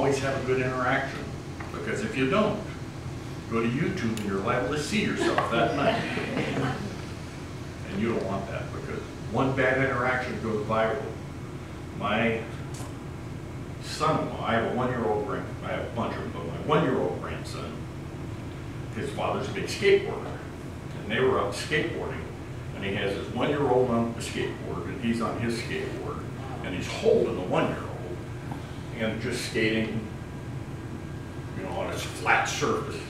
always have a good interaction. Because if you don't, go to YouTube and you're liable to see yourself that night. And you don't want that, because one bad interaction goes viral. My son-in-law, I have a 1-year-old I have a bunch of them, but my 1-year-old grandson, his father's a big skateboarder. And they were out skateboarding, and he has his 1-year-old on the skateboard, and he's on his skateboard, and he's holding the 1-year-old, and just skating, you know, on his flat surface.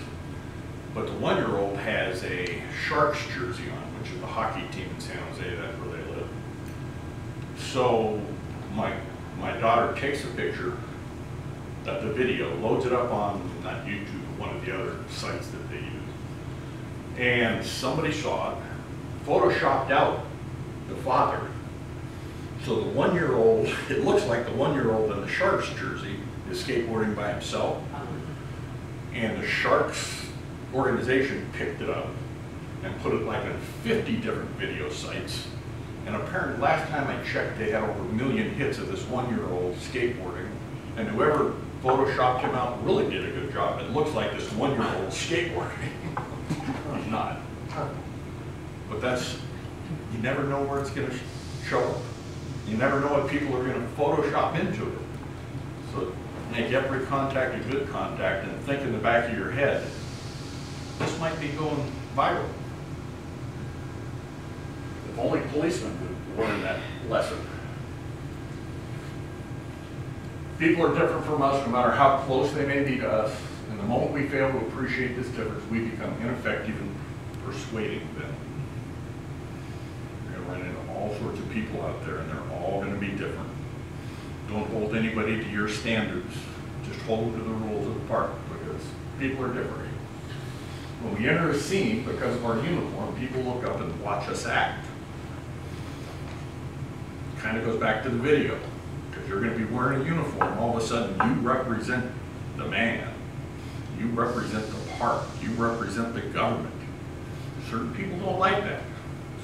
But the 1-year-old has a Sharks jersey on, which is the hockey team in San Jose, that's where they live. So my daughter takes a picture of the video, loads it up on, not YouTube, but one of the other sites that they use. And somebody saw it, photoshopped out the father. So the 1-year-old, it looks like the 1-year-old in the Sharks jersey is skateboarding by himself. And the Sharks organization picked it up and put it like on 50 different video sites. And apparently last time I checked, they had over 1 million hits of this 1-year-old skateboarding. And whoever photoshopped him out really did a good job. It looks like this 1-year-old skateboarding. He's not. But that's, you never know where it's going to show up. You never know what people are going to Photoshop into it. So make every contact a good contact and think in the back of your head, this might be going viral. If only policemen would learn that lesson. People are different from us no matter how close they may be to us. And the moment we fail to appreciate this difference, we become ineffective in persuading them. You're going to run into all sorts of people out there, and they're all going to be different. Don't hold anybody to your standards. Just hold to the rules of the park, because people are different. When we enter a scene, because of our uniform, people look up and watch us act. Kind of goes back to the video, because you're going to be wearing a uniform. All of a sudden, you represent the man. You represent the park. You represent the government. Certain people don't like that.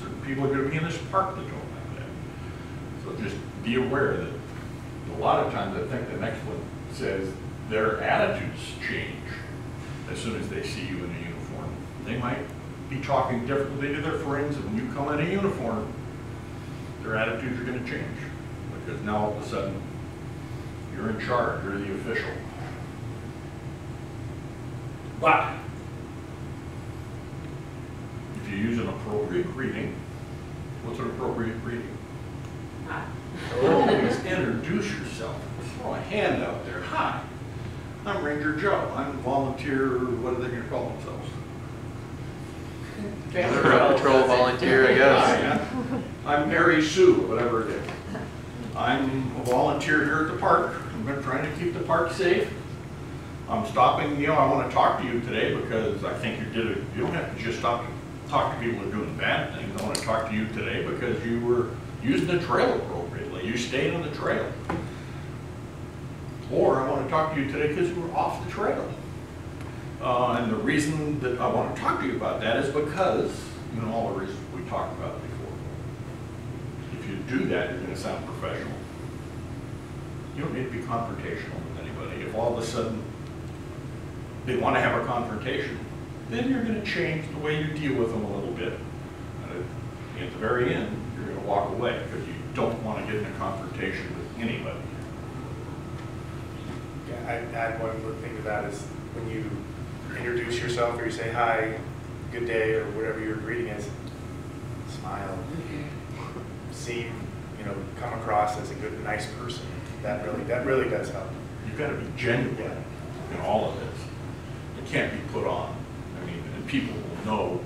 Certain people are going to be in this park that don't like that. So just be aware that a lot of times I think the next one says their attitudes change as soon as they see you in a uniform. They might be talking differently to their friends, and when you come in a uniform, their attitudes are going to change, because now all of a sudden you're in charge, you're the official. But if you use an appropriate greeting, what's an appropriate greeting? Always introduce yourself. Throw a hand out there. Hi, I'm Ranger Joe. I'm a volunteer. What are they going to call themselves? Patrol volunteer, I guess. I'm Mary Sue, whatever it is. I'm a volunteer here at the park. I'm trying to keep the park safe. I'm stopping, you know, I want to talk to you today because I think you don't have to just stop to talk to people who are doing bad things. I want to talk to you today because you were using the trail appropriately. You stayed on the trail. Or I want to talk to you today because you were off the trail. And the reason that I want to talk to you about that is because, you know, all the reasons we talked about before. If you do that, you're going to sound professional. You don't need to be confrontational with anybody. If all of a sudden they want to have a confrontation, then you're going to change the way you deal with them a little bit. And at the very end, you're going to walk away because you don't want to get in a confrontation with anybody. Yeah, I'd add one more thing to that is when you introduce yourself or you say hi, good day, or whatever your greeting is, smile, seem, you know, come across as a good, nice person. That really does help. You've got to be genuine in all of this. It can't be put on. I mean, and people will know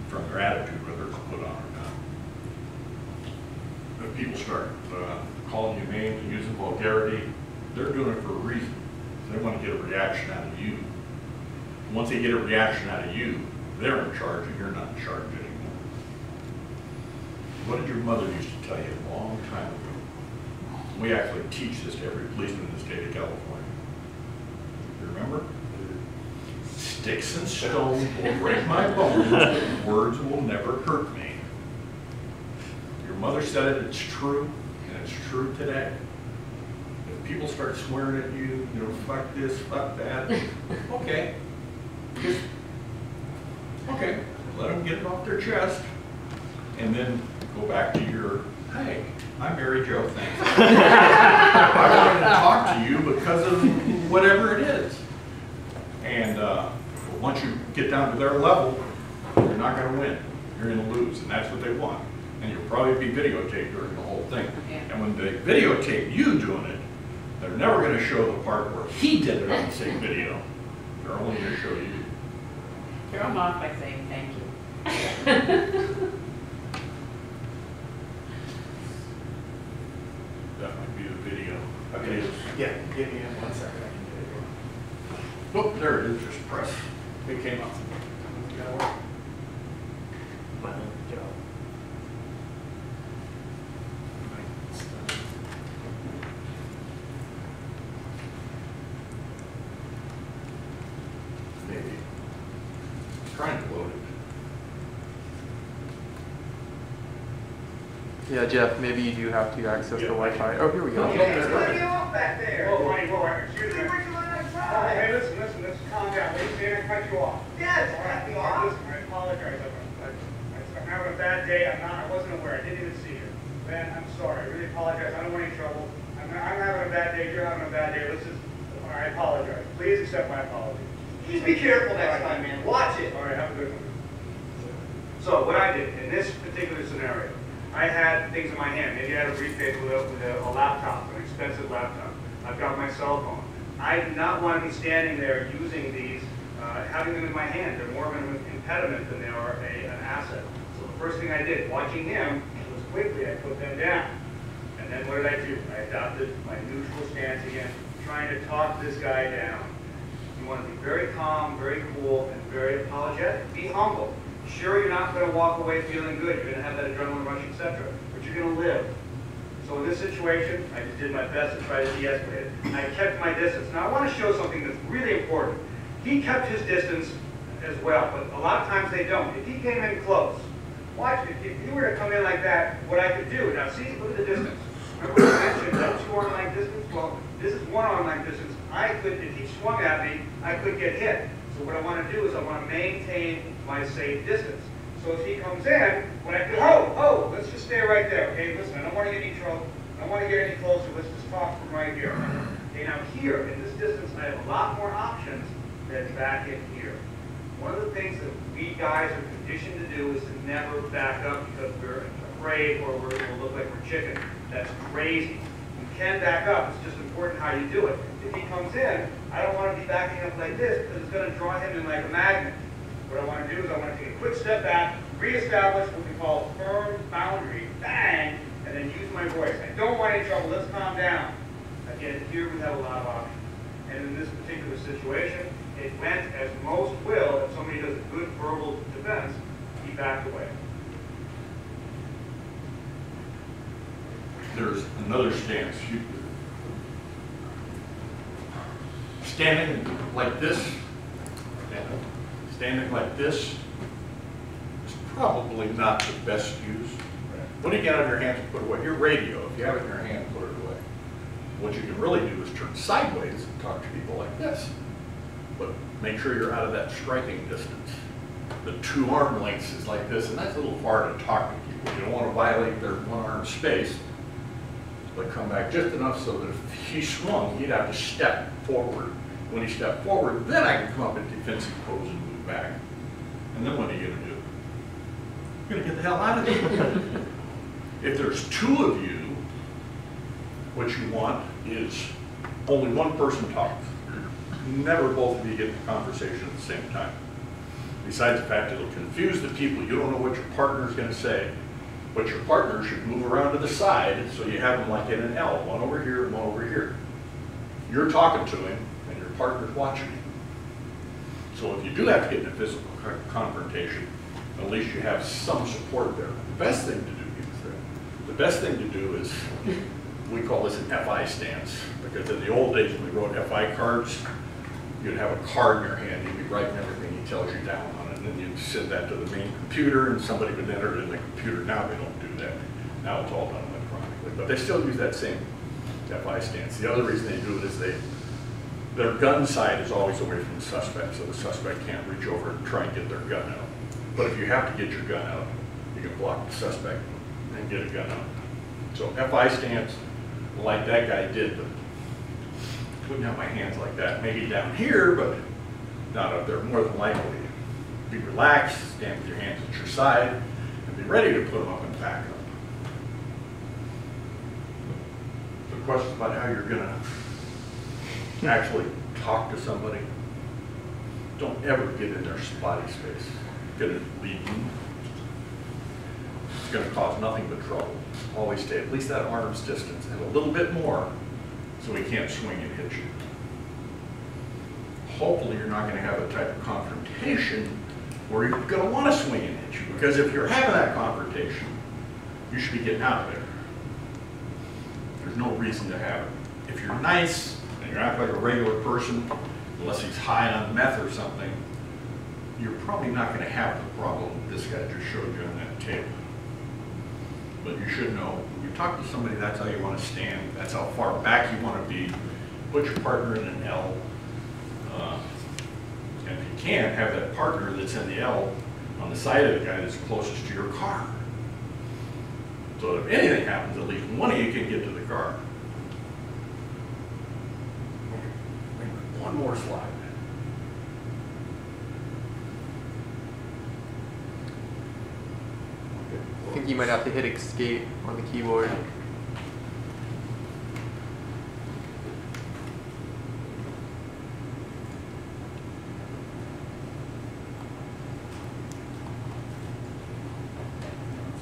from their attitude whether it's put on or not. If people start calling you names and using vulgarity, they're doing it for a reason. They want to get a reaction out of you. Once they get a reaction out of you, they're in charge and you're not in charge anymore. What did your mother used to tell you a long time ago? We actually teach this to every policeman in the state of California. You remember? Sticks and stones will break my bones, but words will never hurt me. Your mother said it, it's true, and it's true today. If people start swearing at you, you know, fuck this, fuck that. Okay. Just, okay, let them get it off their chest, and then go back to your, hey, I'm Mary Jo, thanks. I wanted to talk to you because of whatever it is. And once you get down to their level, you're not going to win. You're going to lose, and that's what they want. And you'll probably be videotaped during the whole thing. And when they videotape you doing it, they're never going to show the part where he did it on the same video. They're only going to show you. Throw them off by saying thank you. That might be the video. Okay. Yeah, give me 1 second. I can get it. Oh, there it is. Just press. It came up. You gotta work. Well, good job. Maybe. Trying to load it. Yeah, Jeff, maybe you do have to access the Wi-Fi. Oh, here we go. Hey, what are you off back there? Whoa, Ronnie, whoa, excuse me. Where'd you let Oh, outside? hey, listen, let's calm down. Ladies, I cut you off. Yes, All right, cut me all right, off. listen, I apologize. I'm having a bad day. I wasn't aware. I didn't even see you. Man, I'm sorry. I really apologize. I don't want any trouble. I'm having a bad day. You're having a bad day. Let's just, all right, I apologize. Please accept my apology. Just be careful All next right. time, man. Watch it. All right, have a good one. So what I did in this particular scenario, I had things in my hand. Maybe I had a briefcase with a laptop, an expensive laptop. I've got my cell phone. I do not want to be standing there using these, having them in my hand. They're more of an impediment than they are an asset. So the first thing I did, watching him, was quickly I put them down. And then what did I do? I adopted my neutral stance again, trying to talk this guy down. You want to be very calm, very cool, and very apologetic. Be humble. Sure, you're not going to walk away feeling good. You're going to have that adrenaline rush, etc. But you're going to live. So in this situation, I just did my best to try to de-escalate it. I kept my distance. Now I want to show something that's really important. He kept his distance as well, but a lot of times they don't. If he came in close, watch, if you were to come in like that, what I could do, now see, look at the distance. Remember I mentioned that 2 arm length distance? Well, this is 1 arm length distance. I could, if he swung at me, I could get hit. So what I want to do is I want to maintain my safe distance. So if he comes in, when I go, let's just stay right there. Okay, listen, I don't want to get any trouble. I don't want to get any closer. Let's just talk from right here. Okay, now here, in this distance, I have a lot more options than back in here. One of the things that we guys are conditioned to do is to never back up because we're afraid or we'll look like we're chicken. That's crazy. You can back up. It's just important how you do it. If he comes in, I don't want to be backing up like this because it's going to draw him in like a magnet. What I want to do is I want to take a quick step back, reestablish what we call a firm boundary, bang, and then use my voice. I don't want any trouble. Let's calm down. Again, here we have a lot of options. And in this particular situation, it went as most will, if somebody does a good verbal defense, he backed away. There's another stance. Standing like this, standing like this is probably not the best use. What do you get out of your hands and put away? Your radio, if you have it in your hand, put it away. What you can really do is turn sideways and talk to people like this. But make sure you're out of that striking distance. The 2 arm lengths is like this, and that's a little far to talk to people. You don't want to violate their 1 arm space, but come back just enough so that if he swung, he'd have to step forward. When he stepped forward, then I can come up in defensive pose and move back. And then what are you going to do? You're going to get the hell out of there. If there's 2 of you, what you want is only one person talks. Never both of you get the conversation at the same time. Besides the fact it'll confuse the people. You don't know what your partner's going to say. But your partner should move around to the side so you have them like in an L, one over here and one over here. You're talking to him and your partner's watching you. So if you do have to get in a physical confrontation, at least you have some support there. The best thing to do is, we call this an FI stance, because in the old days when we wrote FI cards, you'd have a card in your hand, you'd be writing everything he tells you down on it, and then you'd send that to the main computer, and somebody would enter it in the computer. Now they don't do that. Now it's all done electronically, but they still use that same FI stance. The other reason they do it is their gun side is always away from the suspect, so the suspect can't reach over and try and get their gun out. But if you have to get your gun out, you can block the suspect and get a gun out. So FI stance, like that guy did, but wouldn't have my hands like that. Maybe down here, but not up there. More than likely, be relaxed, stand with your hands at your side, and be ready to put them up and back up. The question about how you're gonna actually talk to somebody, don't ever get in their spotty space. Gonna lead them. It's gonna cause nothing but trouble. Always stay at least that arm's distance and a little bit more so he can't swing and hit you. Hopefully you're not gonna have a type of confrontation where you're gonna wanna swing and hit you, because if you're having that confrontation, you should be getting out of there. There's no reason to have it. If you're nice and you act like a regular person, unless he's high on meth or something, you're probably not going to have the problem this guy just showed you on that tape. But you should know, when you talk to somebody, that's how you want to stand. That's how far back you want to be. Put your partner in an L. And if you can, have that partner that's in the L on the side of the guy that's closest to your car. So if anything happens, at least one of you can get to the car. One more slide. I think you might have to hit escape on the keyboard. That's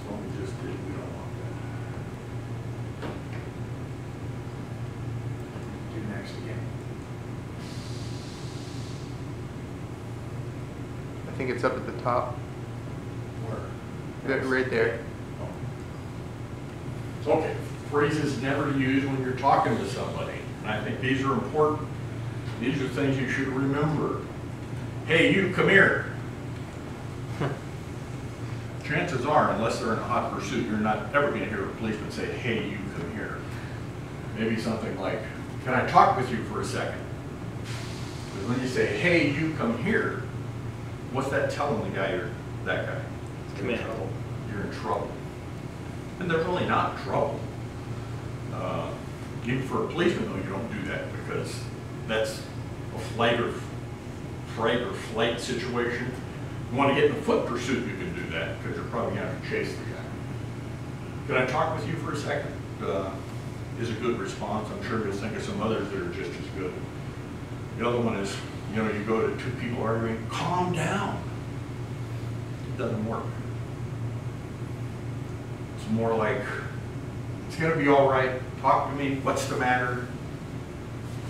what we just did. We don't want that. Do next again. I think it's up at the top. Where? Right there. Okay, phrases never used when you're talking to somebody. And I think these are important. These are things you should remember. Hey, you, come here. Chances are, unless they're in a hot pursuit, you're not ever going to hear a policeman say, hey, you, come here. Maybe something like, can I talk with you for a second? Because when you say, hey, you, come here, what's that telling the guy, that guy? Come in trouble. You're in trouble. And they're really not in trouble. Even for a policeman, though, you don't do that, because that's a flight or flight situation. You want to get in a foot pursuit, you can do that, because you're probably going to have to chase the guy. Can I talk with you for a second? Is a good response. I'm sure you'll think of some others that are just as good. The other one is, you go to two people arguing, calm down. It doesn't work. It's more like, it's going to be all right. Talk to me. What's the matter?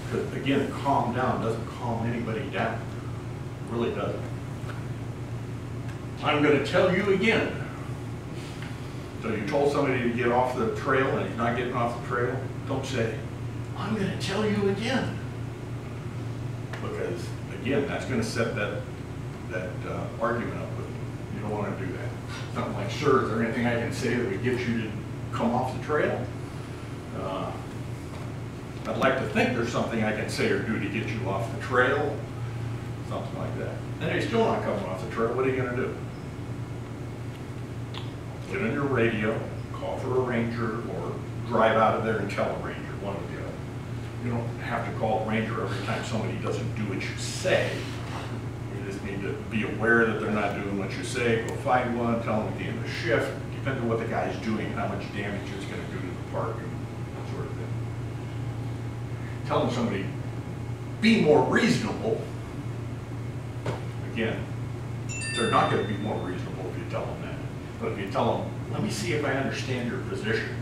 Because again, calm down doesn't calm anybody down. It really doesn't. I'm going to tell you again. So you told somebody to get off the trail and he's not getting off the trail. Don't say, I'm going to tell you again. Because again, that's going to set that argument up with you. You don't want to do that. Something like, sir, is there anything I can say that would get you to come off the trail? I'd like to think there's something I can say or do to get you off the trail. Something like that. And if you're still not coming off the trail, what are you going to do? Get on your radio, call for a ranger, or drive out of there and tell a ranger, one or the other. You don't have to call a ranger every time somebody doesn't do what you say. You just need to be aware that they're not doing what you say. Go find one, tell them at the end of the shift, depending on what the guy's doing and how much damage it's going to do to the park and that sort of thing. Telling somebody, be more reasonable. Again, they're not going to be more reasonable if you tell them that. But if you tell them, let me see if I understand your position.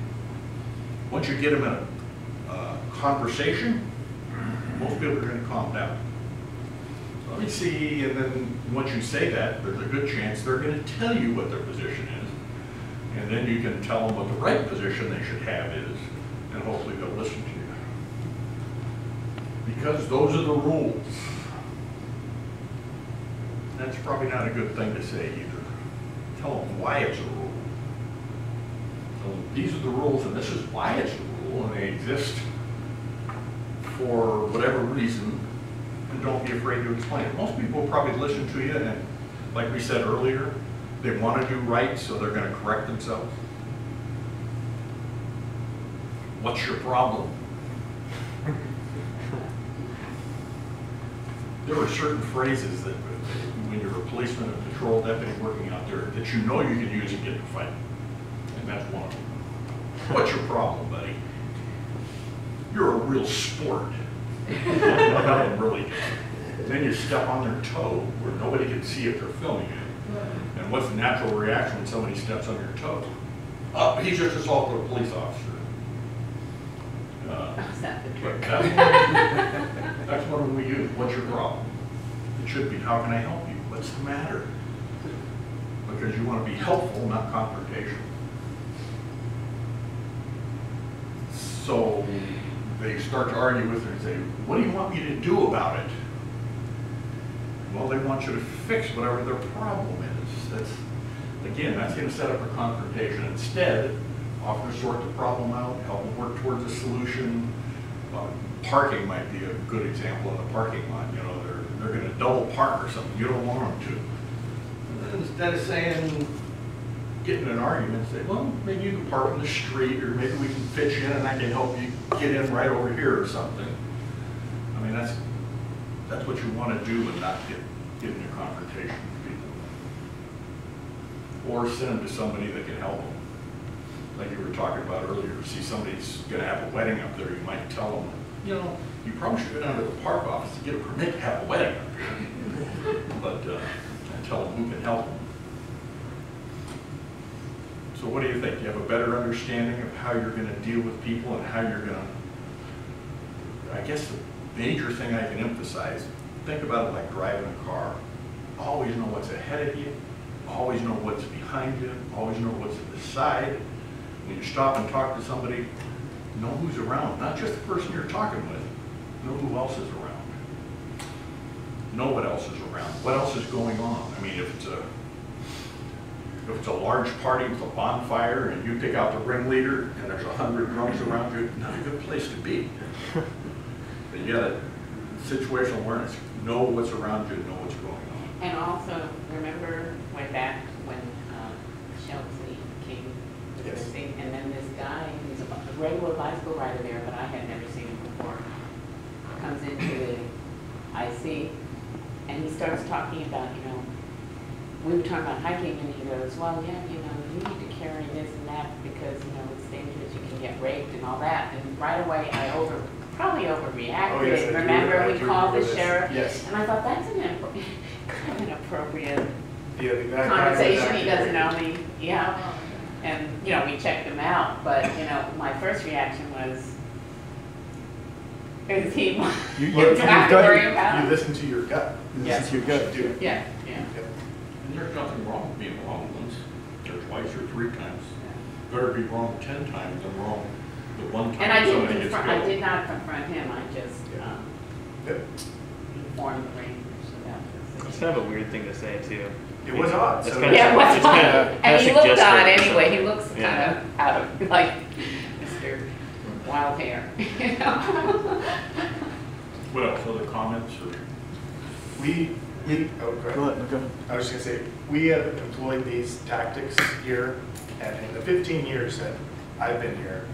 Once you get them in a conversation, most people are going to calm down. So let me see, and then once you say that, there's a good chance they're going to tell you what their position is. And then you can tell them what the right position they should have is, and hopefully they'll listen to you. Because those are the rules. That's probably not a good thing to say either. Tell them why it's a rule. Tell them these are the rules and this is why it's a rule, and they exist for whatever reason, and don't be afraid to explain it. Most people will probably listen to you, and like we said earlier, they want to do right, so they're going to correct themselves. What's your problem? There are certain phrases that when you're a policeman or patrol deputy working out there that you know you can use and get in a fight. And that's one of them. What's your problem, buddy? You're a real sport. Really. Then you step on their toe where nobody can see if they're filming it. And what's the natural reaction when somebody steps on your toe? Oh, he's just assaulted a police officer. That's what we use. What's your problem? It should be, how can I help you? What's the matter? Because you want to be helpful, not confrontational. So they start to argue with her and say, what do you want me to do about it? Well, they want you to fix whatever their problem is. That's going to set up a confrontation. Instead, often sort the problem out, help them work towards a solution. Parking might be a good example in the parking lot. You know, they're going to double park or something. You don't want them to. And instead of saying, get in an argument, say, well, maybe you can park in the street, or maybe we can pitch in and I can help you get in right over here or something. I mean, that's what you want to do and not get in a confrontation with people. Or send them to somebody that can help them. Like you were talking about earlier, see somebody's going to have a wedding up there, you might tell them, you know, you probably should go down to the park office to get a permit to have a wedding up here. But tell them who can help them. So what do you think? Do you have a better understanding of how you're going to deal with people and how you're going to, I guess the major thing I can emphasize, think about it like driving a car. Always know what's ahead of you, always know what's behind you, always know what's to the side. When you stop and talk to somebody, know who's around, not just the person you're talking with, know who else is around. Know what else is around, what else is going on. I mean, if it's a large party with a bonfire and you pick out the ringleader and there's 100 drunks around you, not a good place to be. But you got situational awareness, know what's around you, know what's going on. And also, remember way back when Chelsea came to the Yes. scene, and then this guy, he's a regular bicycle rider there, but I had never seen him before, comes into the IC, and he starts talking about, you know, we were talking about hiking, and he goes, well, yeah, you know, you need to carry this and that because, you know, it's dangerous, you can get raped and all that. And right away, I probably overreacted. Oh, yes, I do. Remember, I we do called the remember this. sheriff? Yes. And I thought, that's kind of an appropriate Yeah, that conversation. He doesn't know me, yeah. And, you know, we checked him out, but, you know, my first reaction was, is he, do I have to worry about You him? listen to your gut. Yeah. Listen to your gut. Do. Yeah, yeah. And there's nothing wrong with being wrong once, or twice, or 3 times. Better be wrong 10 times than wrong the one time And I somebody didn't gets confront, I killed. did not confront him, I just Good. informed the Rangers about It's this. kind of a weird thing to say too. It was odd. It's So kinda- Yeah, it was it's kinda- odd, and he kinda looked odd suggestive. anyway, he looks Yeah. kind of out of, like, Mr. Wild Hair, you know? What else, other comments, or? oh, go ahead. I was just gonna say, we have employed these tactics here, and in the 15 years that I've been here,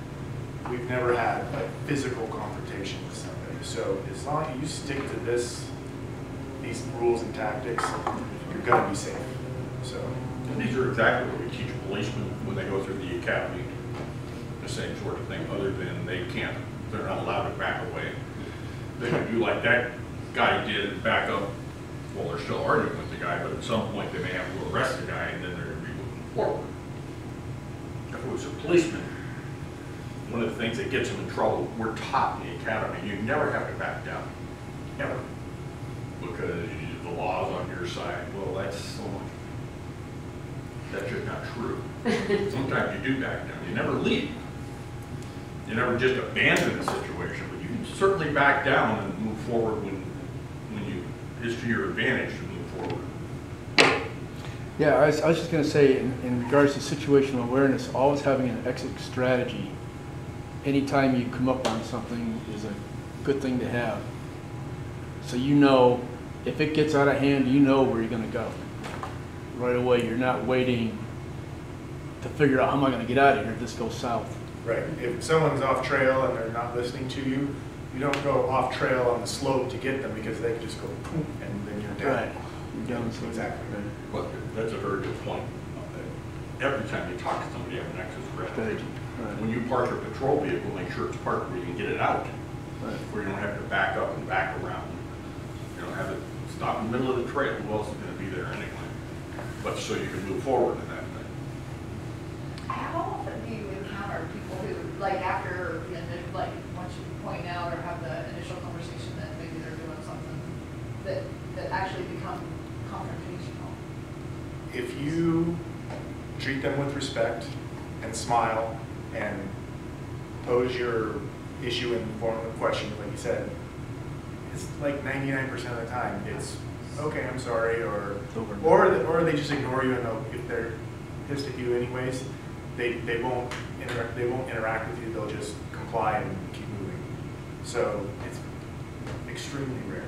we've never had like physical confrontation with somebody. So as long as you stick to these rules and tactics, you're gonna be safe. So, And these are exactly what we teach policemen when they go through the academy. The same sort of thing, other than they're not allowed to back away. They can do like that guy did and back up. Well, they're still arguing with the guy, but at some point they may have to arrest the guy and then they're going to be moving forward. If it was a policeman, one of the things that gets them in trouble, we're taught in the academy, you never have to back down, ever. Because the law's on your side. Well, that's just not true. Sometimes you do back down, you never leave. You never just abandon a situation, but you can certainly back down and move forward when it's to your advantage to move forward. Yeah, I was just going to say, in regards to situational awareness, always having an exit strategy anytime you come up on something is a good thing to have. So you know, if it gets out of hand, you know where you're gonna go. Right away, you're not waiting to figure out how am I gonna get out of here if this goes south. Right, if someone's off trail and they're not listening to you, you don't go off trail on the slope to get them because they can just go poof and then you're dead. Right. You're down so Exactly. Well, that's a very good point. Every time you talk to somebody, have an access strategy. Right. When you park your patrol vehicle, make sure it's parked where you can get it out, Right. where you don't have to back up and back around. You don't have it stop in the middle of the trail. Who else is going to be there anyway? But so you can move forward in that thing. How often do you encounter people who, like after, like once you point out or have the initial conversation that maybe they're doing something that actually become confrontational? If you treat them with respect and smile and pose your issue in the form of a question, like you said, it's like 99% of the time, it's, okay, I'm sorry, or they just ignore you, and if they're pissed at you anyways, they won't interact with you, they'll just comply and keep moving. So it's extremely rare.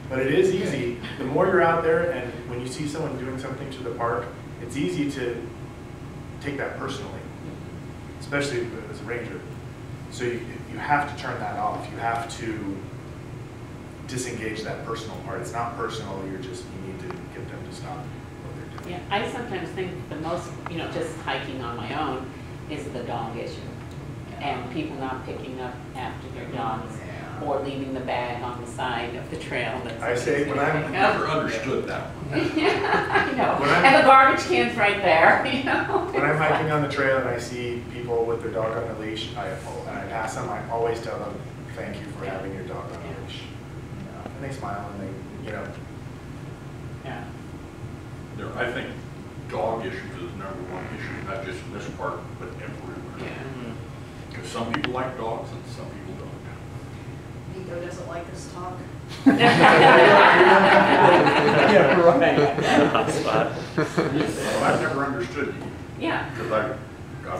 But it is easy, the more you're out there and when you see someone doing something to the park, it's easy to take that personally, especially as a ranger. So you have to turn that off. You have to disengage that personal part. It's not personal, you need to get them to stop what they're doing. Yeah, I sometimes think the most, just hiking on my own is the dog issue. And people not picking up after their dogs or leaving the bag on the side of the trail. I say when I I'm never understood that. Yeah, I know. When I'm- And the garbage can's right there, when I'm hiking on the trail and I see people with their dog on a leash, and I pass them, I always tell them, thank you for having your dog on a leash. And they smile and they, Yeah. I think dog issues is the #1 issue, not just in this park, but everywhere. Yeah. Because some people like dogs and some people don't. Nico doesn't like this talk. Yeah, right. Well, I've never understood you. Yeah. Because I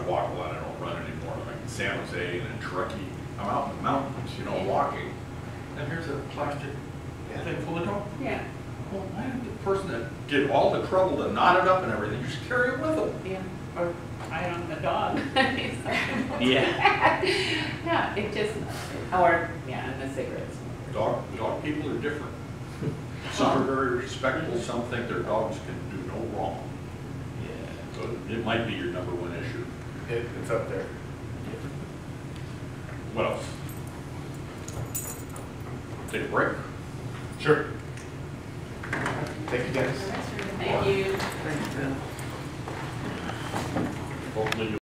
walk a lot, I don't run anymore. I'm in San Jose and in Truckee. I'm out in the mountains, walking. And here's a plastic thing full of dogs. Yeah. Well, why did the person that did all the trouble to knot it up and everything just carry it with them? Yeah. Or I don't know, the dog. Yeah. Yeah, it just, and the cigarettes. Dog people are different. Some are very respectful, some think their dogs can do no wrong. Yeah. So it might be your #1 issue. it's up there. What else? Take a break. Sure. Thank you, Dennis. Thank you. Thanks, Ben. Hopefully